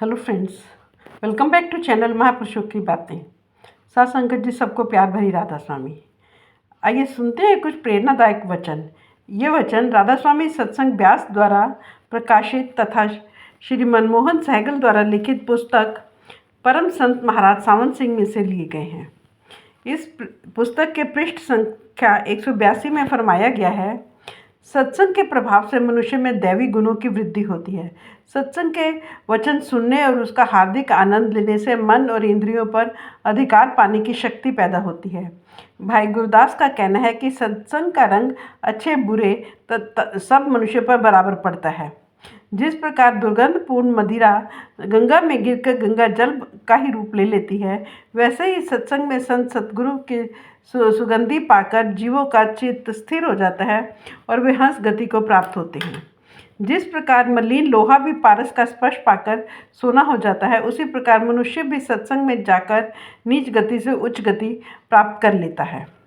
Hello friends, welcome back to channel महापुरुषों की बातें। साथ संगत जी, सबको प्यार भरी राधा स्वामी। आइए सुनते हैं कुछ प्रेरणादायक वचन। ये वचन राधा स्वामी सत्संग व्यास द्वारा प्रकाशित तथा श्री मनमोहन सहगल द्वारा लिखित पुस्तक परम संत महाराज सावन सिंह में से लिए गए हैं। इस पुस्तक के पृष्ठ संख्या 182 में फरमाया गया है, सत्संग के प्रभाव से मनुष्य में दैवी गुणों की वृद्धि होती है। सत्संग के वचन सुनने और उसका हार्दिक आनंद लेने से मन और इंद्रियों पर अधिकार पाने की शक्ति पैदा होती है। भाई गुरदास का कहना है कि सत्संग का रंग अच्छे बुरे सब मनुष्य पर बराबर पड़ता है। जिस प्रकार दुर्गंधपूर्ण मदिरा गंगा में गिरकर गंगा जल का ही रूप ले लेती है, वैसे ही सत्संग में संत सतगुरु की सुगंधि पाकर जीवों का चित्त स्थिर हो जाता है और वे हंस गति को प्राप्त होते हैं। जिस प्रकार मलिन लोहा भी पारस का स्पर्श पाकर सोना हो जाता है, उसी प्रकार मनुष्य भी सत्संग में जाकर नीच गति से उच्च गति प्राप्त कर लेता है।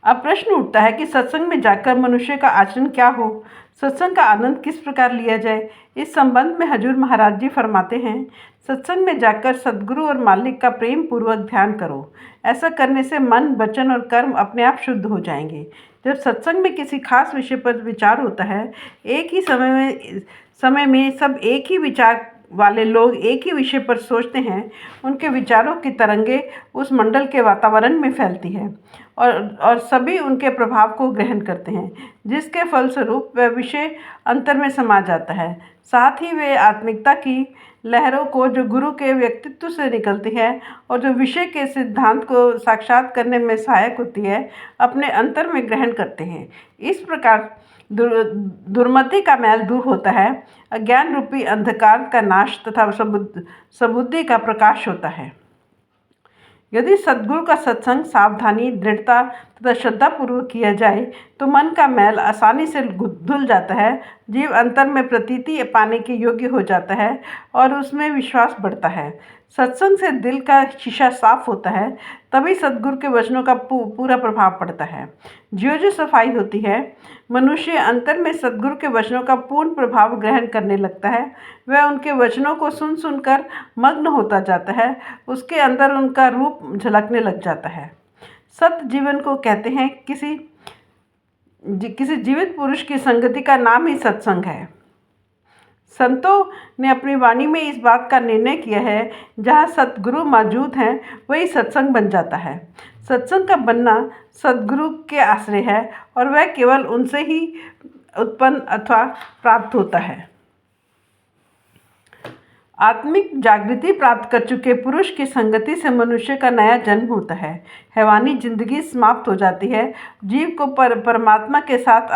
अब प्रश्न उठता है कि सत्संग में जाकर मनुष्य का आचरण क्या हो, सत्संग का आनंद किस प्रकार लिया जाए। इस संबंध में हजूर महाराज जी फरमाते हैं, सत्संग में जाकर सद्गुरु और मालिक का प्रेम पूर्वक ध्यान करो। ऐसा करने से मन, वचन और कर्म अपने आप शुद्ध हो जाएंगे। जब सत्संग में किसी खास विषय पर विचार होता है, एक ही समय में सब एक ही विचार वाले लोग एक ही विषय पर सोचते हैं, उनके विचारों की तरंगे उस मंडल के वातावरण में फैलती है और सभी उनके प्रभाव को ग्रहण करते हैं, जिसके फलस्वरूप वह विषय अंतर में समा जाता है। साथ ही वे आत्मिकता की लहरों को जो गुरु के व्यक्तित्व से निकलती है और जो विषय के सिद्धांत को साक्षात करने में सहायक होती है, अपने अंतर में ग्रहण करते हैं। इस प्रकार दुर्मति का मैल दूर होता है, अज्ञान रूपी अंधकार का नाश तथा सबुद्धि का प्रकाश होता है। यदि सद्गुरु का सत्संग सावधानी, दृढ़ता तथा श्रद्धापूर्वक किया जाए तो मन का मैल आसानी से धुल जाता है, जीव अंतर में प्रतीति पाने के योग्य हो जाता है और उसमें विश्वास बढ़ता है। सत्संग से दिल का शीशा साफ होता है, तभी सद्गुरु के वचनों का पूरा प्रभाव पड़ता है। जो सफाई होती है, मनुष्य अंतर में सद्गुरु के वचनों का पूर्ण प्रभाव ग्रहण करने लगता है। वह उनके वचनों को सुन सुनकर मग्न होता जाता है, उसके अंदर उनका रूप झलकने लग जाता है। सत्य जीवन को कहते हैं, किसी जीवित पुरुष की संगति का नाम ही सत्संग है। संतों ने अपनी वाणी में इस बात का निर्णय किया है, जहाँ सतगुरु मौजूद हैं वही सत्संग बन जाता है। सत्संग का बनना सदगुरु के आश्रय है और वह केवल उनसे ही उत्पन्न अथवा प्राप्त होता है। आत्मिक जागृति प्राप्त कर चुके पुरुष की संगति से मनुष्य का नया जन्म होता है। हैवानी जिंदगी समाप्त हो जाती है। जीव को परमात्मा के साथ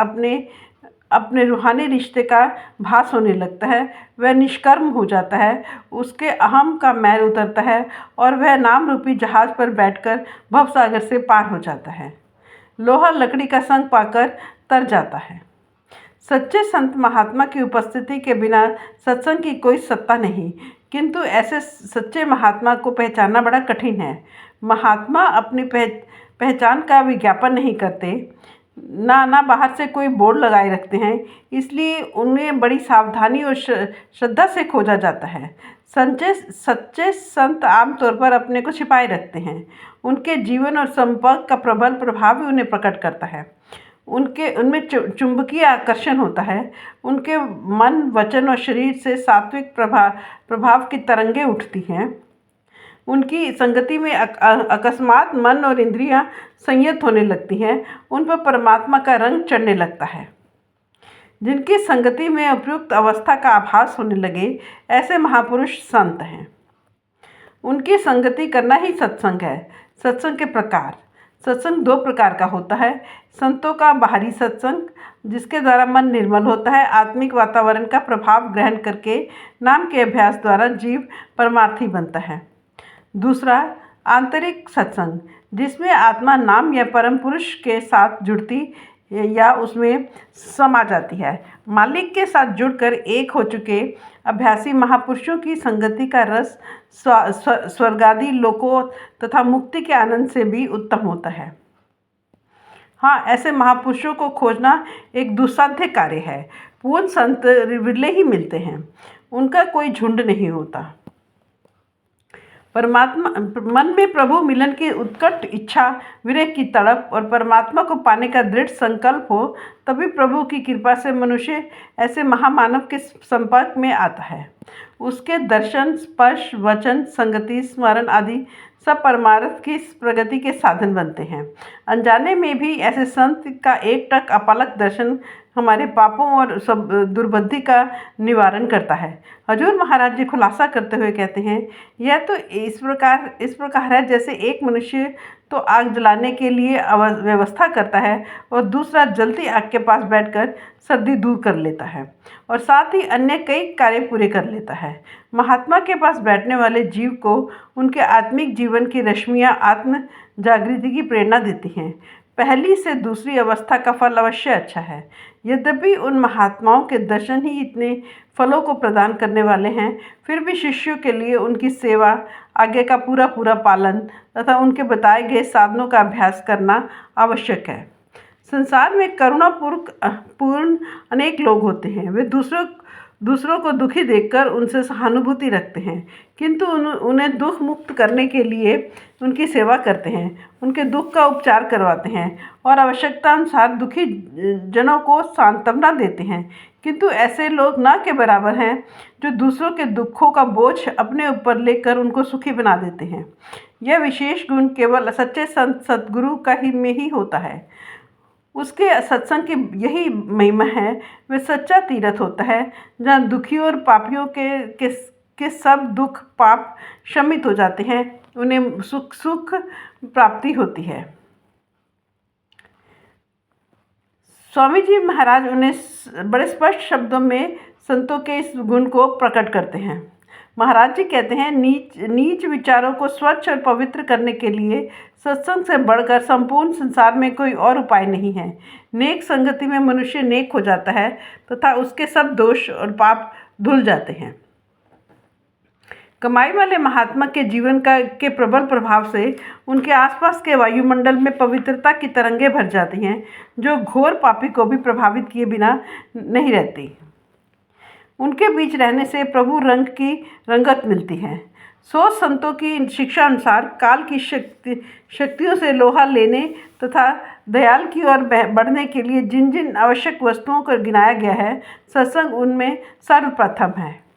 अपने रूहानी रिश्ते का भास होने लगता है। वह निष्कर्म हो जाता है, उसके अहम का मैल उतरता है और वह नाम रूपी जहाज पर बैठकर भवसागर से पार हो जाता है। लोहा लकड़ी का संग पाकर तर जाता है। सच्चे संत महात्मा की उपस्थिति के बिना सत्संग की कोई सत्ता नहीं, किंतु ऐसे सच्चे महात्मा को पहचानना बड़ा कठिन है। महात्मा अपनी पहचान का विज्ञापन नहीं करते, ना बाहर से कोई बोर्ड लगाए रखते हैं, इसलिए उन्हें बड़ी सावधानी और श्रद्धा से खोजा जाता है। सच्चे संत आमतौर पर अपने को छिपाए रखते हैं। उनके जीवन और संपर्क का प्रबल प्रभाव भी उन्हें प्रकट करता है। उनमें चुंबकीय आकर्षण होता है। उनके मन, वचन और शरीर से सात्विक प्रभाव की तरंगें उठती हैं। उनकी संगति में अकस्मात मन और इंद्रियां संयत होने लगती हैं। उन पर परमात्मा का रंग चढ़ने लगता है। जिनकी संगति में उपयुक्त अवस्था का आभास होने लगे, ऐसे महापुरुष संत हैं। उनकी संगति करना ही सत्संग है। सत्संग के प्रकार। सत्संग दो प्रकार का होता है। संतों का बाहरी सत्संग, जिसके द्वारा मन निर्मल होता है, आत्मिक वातावरण का प्रभाव ग्रहण करके नाम के अभ्यास द्वारा जीव परमार्थी बनता है। दूसरा आंतरिक सत्संग, जिसमें आत्मा नाम या परम पुरुष के साथ जुड़ती या उसमें समा जाती है। मालिक के साथ जुड़कर एक हो चुके अभ्यासी महापुरुषों की संगति का रस स्वर्गादि लोकों तथा मुक्ति के आनंद से भी उत्तम होता है। हाँ, ऐसे महापुरुषों को खोजना एक दुस्साध्य कार्य है। पूर्ण संत विरले ही मिलते हैं। उनका कोई झुंड नहीं होता। परमात्मा मन में प्रभु मिलन की उत्कट इच्छा, विरह की तड़प और परमात्मा को पाने का दृढ़ संकल्प हो, तभी प्रभु की कृपा से मनुष्य ऐसे महामानव के संपर्क में आता है। उसके दर्शन, स्पर्श, वचन, संगति, स्मरण आदि सब परमार्थ की प्रगति के साधन बनते हैं। अनजाने में भी ऐसे संत का एकटक अपलक दर्शन हमारे पापों और सब दुर्बुद्धि का निवारण करता है। हजूर महाराज जी खुलासा करते हुए कहते हैं, यह तो इस प्रकार है जैसे एक मनुष्य तो आग जलाने के लिए व्यवस्था करता है और दूसरा जलती आग के पास बैठकर सर्दी दूर कर लेता है और साथ ही अन्य कई कार्य पूरे कर लेता है। महात्मा के पास बैठने वाले जीव को उनके आत्मिक जीवन की रश्मियाँ आत्म जागृति की प्रेरणा देती हैं। पहली से दूसरी अवस्था का फल अवश्य अच्छा है। यद्यपि उन महात्माओं के दर्शन ही इतने फलों को प्रदान करने वाले हैं, फिर भी शिष्यों के लिए उनकी सेवा, आज्ञा का पूरा पालन तथा उनके बताए गए साधनों का अभ्यास करना आवश्यक है। संसार में करुणापूर्ण अनेक लोग होते हैं। वे दूसरों को दुखी देखकर उनसे सहानुभूति रखते हैं, किंतु उन्हें दुख मुक्त करने के लिए उनकी सेवा करते हैं, उनके दुख का उपचार करवाते हैं और आवश्यकता अनुसार दुखी जनों को सांत्वना देते हैं। किंतु ऐसे लोग न के बराबर हैं जो दूसरों के दुखों का बोझ अपने ऊपर लेकर उनको सुखी बना देते हैं। यह विशेष गुण केवल सच्चे संत सद्गुरु का ही में ही होता है। उसके सत्संग की यही महिमा है। वे सच्चा तीर्थ होता है जहाँ दुखी और पापियों के सब दुख पाप शमित हो जाते हैं, उन्हें सुख प्राप्ति होती है। स्वामी जी महाराज उन्हें बड़े स्पष्ट शब्दों में संतों के इस गुण को प्रकट करते हैं। महाराज जी कहते हैं, नीच विचारों को स्वच्छ और पवित्र करने के लिए सत्संग से बढ़कर संपूर्ण संसार में कोई और उपाय नहीं है। नेक संगति में मनुष्य नेक हो जाता है तथा उसके सब दोष और पाप धुल जाते हैं। कमाई वाले महात्मा के जीवन के प्रबल प्रभाव से उनके आसपास के वायुमंडल में पवित्रता की तरंगें भर जाती हैं, जो घोर पापी को भी प्रभावित किए बिना नहीं रहती। उनके बीच रहने से प्रभु रंग की रंगत मिलती है। सो संतों की शिक्षा अनुसार काल की शक्तियों से लोहा लेने तथा दयाल की ओर बढ़ने के लिए जिन जिन आवश्यक वस्तुओं को गिनाया गया है, सत्संग उनमें सर्वप्रथम है।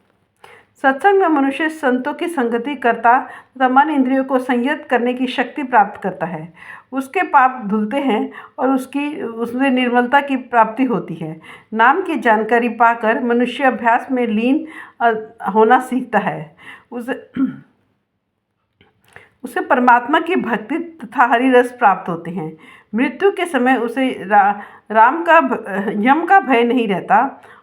सत्संग में मनुष्य संतों की संगति करता तथा मन इंद्रियों को संयत करने की शक्ति प्राप्त करता है। उसके पाप धुलते हैं और उसमें निर्मलता की प्राप्ति होती है। नाम की जानकारी पाकर मनुष्य अभ्यास में लीन होना सीखता है। उसे परमात्मा की भक्ति तथा हरि रस प्राप्त होते हैं। मृत्यु के समय उसे यम का भय नहीं रहता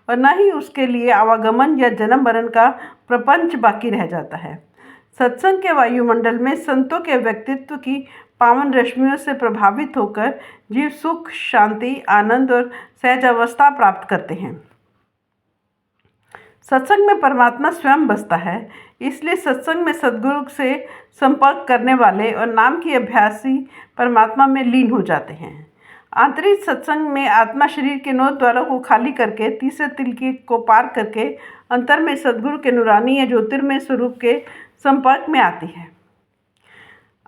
और न ही उसके लिए आवागमन या जन्म मरण का प्रपंच बाकी रह जाता है। सत्संग के वायुमंडल में संतों के व्यक्तित्व की पावन रश्मियों से प्रभावित होकर जीव सुख, शांति, आनंद और सहजावस्था प्राप्त करते हैं। सत्संग में परमात्मा स्वयं बसता है, इसलिए सत्संग में सद्गुरु से संपर्क करने वाले और नाम की अभ्यासी परमात्मा में लीन हो जाते हैं। आंतरिक सत्संग में आत्मा शरीर के 9 द्वारों को खाली करके तीसरे तिल को पार करके अंतर में सद्गुरु के नूरानी या ज्योतिर्मय स्वरूप के संपर्क में आती है।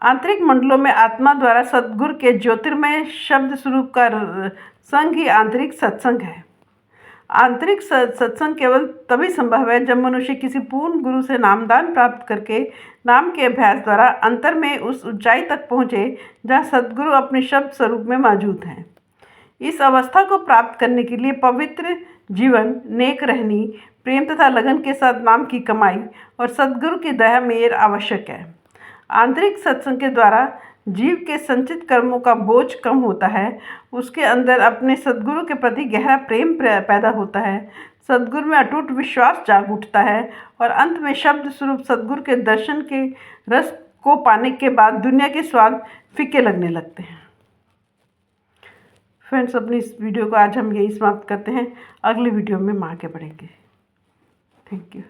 आंतरिक मंडलों में आत्मा द्वारा सद्गुरु के ज्योतिर्मय शब्द स्वरूप का संग ही आंतरिक सत्संग है। आंतरिक सत्संग केवल तभी संभव है जब मनुष्य किसी पूर्ण गुरु से नामदान प्राप्त करके नाम के अभ्यास द्वारा अंतर में उस ऊंचाई तक पहुँचे जहाँ सद्गुरु अपने शब्द स्वरूप में मौजूद हैं। इस अवस्था को प्राप्त करने के लिए पवित्र जीवन, नेक रहनी, प्रेम तथा लगन के साथ नाम की कमाई और सद्गुरु की दया मेर आवश्यक है। आंतरिक सत्संग के द्वारा जीव के संचित कर्मों का बोझ कम होता है। उसके अंदर अपने सद्गुरु के प्रति गहरा प्रेम पैदा होता है। सद्गुरु में अटूट विश्वास जाग उठता है और अंत में शब्द स्वरूप सद्गुरु के दर्शन के रस को पाने के बाद दुनिया के स्वाद फीके लगने लगते हैं। फ्रेंड्स, अपनी इस वीडियो को आज हम यही समाप्त करते हैं। अगले वीडियो में हम आगे बढ़ेंगे। Thank you.